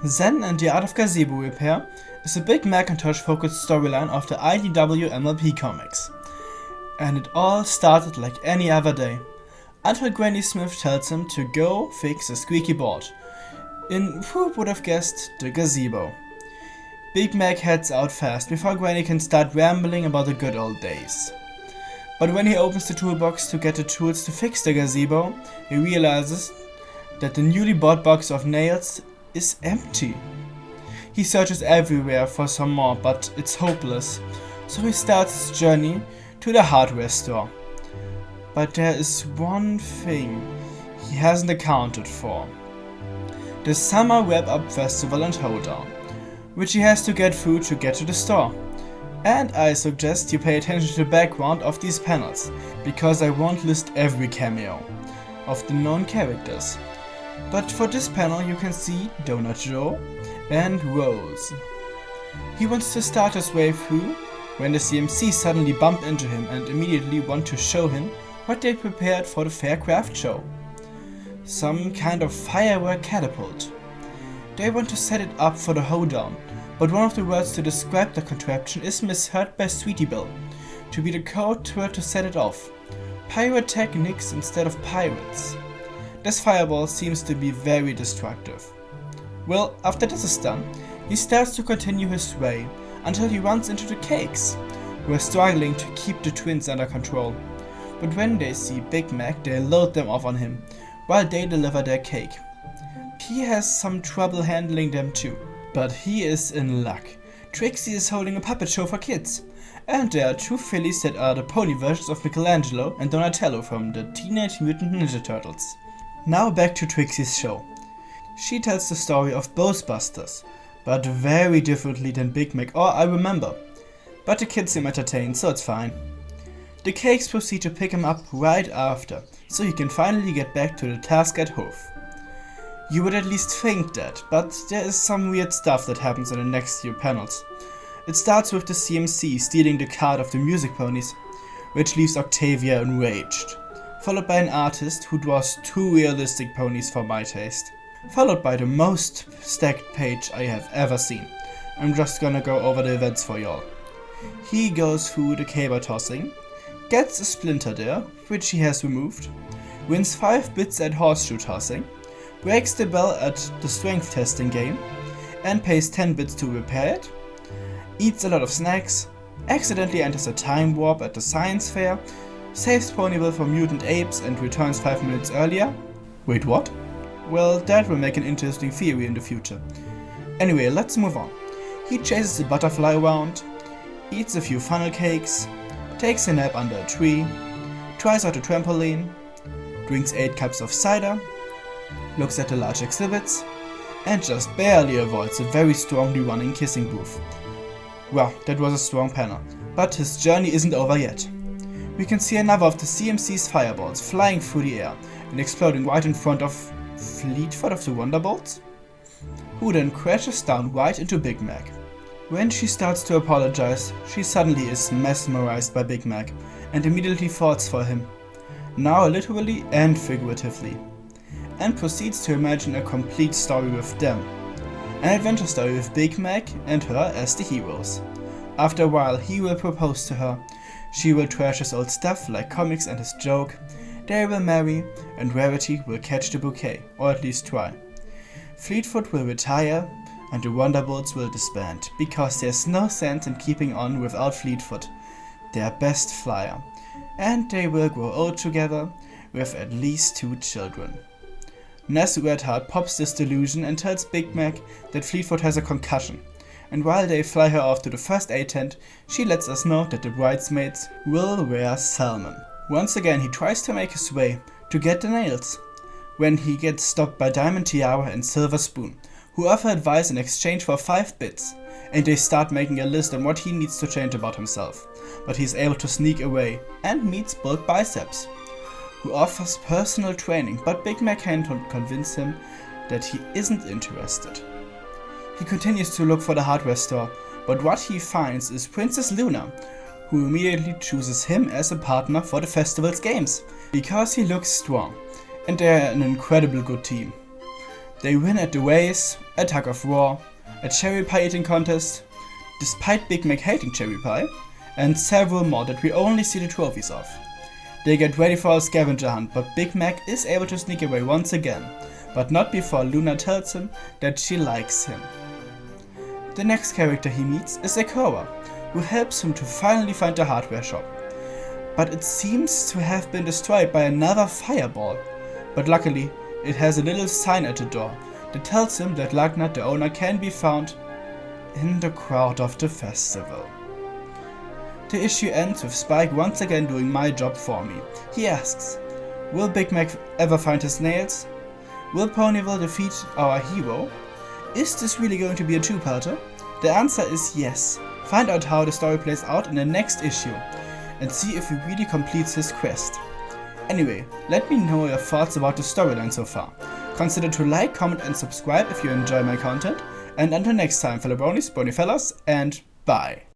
Zen and the Art of Gazebo Repair is a big Macintosh-focused storyline of the IDW MLP comics. And it all started like any other day, until Granny Smith tells him to go fix a squeaky board in, who would have guessed, the gazebo. Big Mac heads out fast before Granny can start rambling about the good old days. But when he opens the toolbox to get the tools to fix the gazebo, he realizes that the newly bought box of nails is empty. He searches everywhere for some more, but it's hopeless, so he starts his journey to the hardware store. But there is one thing he hasn't accounted for: the Summer Wrap-Up Festival and Hoedown, which he has to get through to get to the store. And I suggest you pay attention to the background of these panels, because I won't list every cameo of the known characters. But for this panel you can see Donut Joe and Rose. He wants to start his way through when the CMC suddenly bump into him and immediately want to show him what they prepared for the Fair Craft show. Some kind of firework catapult. They want to set it up for the hoedown, but one of the words to describe the contraption is misheard by Sweetie Belle to be the code word to set it off. Pyrotechnics instead of pirates. This fireball seems to be very destructive. Well, after this is done, he starts to continue his way until he runs into the cakes, who are struggling to keep the twins under control. But when they see Big Mac, they load them off on him, while they deliver their cake. He has some trouble handling them too, but he is in luck. Trixie is holding a puppet show for kids, and there are two fillies that are the pony versions of Michelangelo and Donatello from the Teenage Mutant Ninja Turtles. Now back to Trixie's show. She tells the story of Ghostbusters, but very differently than Big Mac or I Remember. But the kids seem entertained, so it's fine. The cakes proceed to pick him up right after, so he can finally get back to the task at Hoof. You would at least think that, but there is some weird stuff that happens in the next few panels. It starts with the CMC stealing the card of the music ponies, which leaves Octavia enraged, followed by an artist who draws two realistic ponies for my taste, followed by the most stacked page I have ever seen. I'm just gonna go over the events for y'all. He goes through the caber tossing, gets a splinter there, which he has removed, wins 5 bits at horseshoe tossing, breaks the bell at the strength testing game, and pays 10 bits to repair it, eats a lot of snacks, accidentally enters a time warp at the science fair, saves Ponyville from mutant apes and returns 5 minutes earlier. Wait, what? Well, that will make an interesting theory in the future. Anyway, let's move on. He chases the butterfly around, eats a few funnel cakes, takes a nap under a tree, tries out a trampoline, drinks 8 cups of cider, looks at the large exhibits, and just barely avoids a very strongly running kissing booth. Well, that was a strong panel, but his journey isn't over yet. We can see another of the CMC's fireballs flying through the air and exploding right in front of Fleetfoot of the Wonderbolts, who then crashes down right into Big Mac. When she starts to apologize, she suddenly is mesmerized by Big Mac and immediately falls for him, now literally and figuratively, and proceeds to imagine a complete story with them. An adventure story with Big Mac and her as the heroes. After a while, he will propose to her, she will trash his old stuff like comics and his joke, they will marry, and Rarity will catch the bouquet, or at least try. Fleetfoot will retire, and the Wonderbolts will disband, because there's no sense in keeping on without Fleetfoot, their best flyer, and they will grow old together, with at least 2 children. Ness Redheart pops this delusion and tells Big Mac that Fleetfoot has a concussion, and while they fly her off to the first aid tent, she lets us know that the bridesmaids will wear salmon. Once again he tries to make his way to get the nails, when he gets stopped by Diamond Tiara and Silver Spoon, who offer advice in exchange for 5 bits, and they start making a list on what he needs to change about himself, but he's able to sneak away and meets Bulk Biceps, who offers personal training, but Big Mac can't convince him that he isn't interested. He continues to look for the hardware store, but what he finds is Princess Luna, who immediately chooses him as a partner for the festival's games, because he looks strong, and they're an incredible good team. They win at the race, a tug of war, a cherry pie eating contest, despite Big Mac hating cherry pie, and several more that we only see the trophies of. They get ready for a scavenger hunt, but Big Mac is able to sneak away once again, but not before Luna tells him that she likes him. The next character he meets is Akora, who helps him to finally find the hardware shop. But it seems to have been destroyed by another fireball. But luckily, it has a little sign at the door that tells him that Lagnat, the owner, can be found in the crowd of the festival. The issue ends with Spike once again doing my job for me. He asks, will Big Mac ever find his nails? Will Ponyville defeat our hero? Is this really going to be a two-parter? The answer is yes. Find out how the story plays out in the next issue, and see if he really completes his quest. Anyway, let me know your thoughts about the storyline so far. Consider to like, comment and subscribe if you enjoy my content, and until next time, fellow bronies, brony fellas, and bye.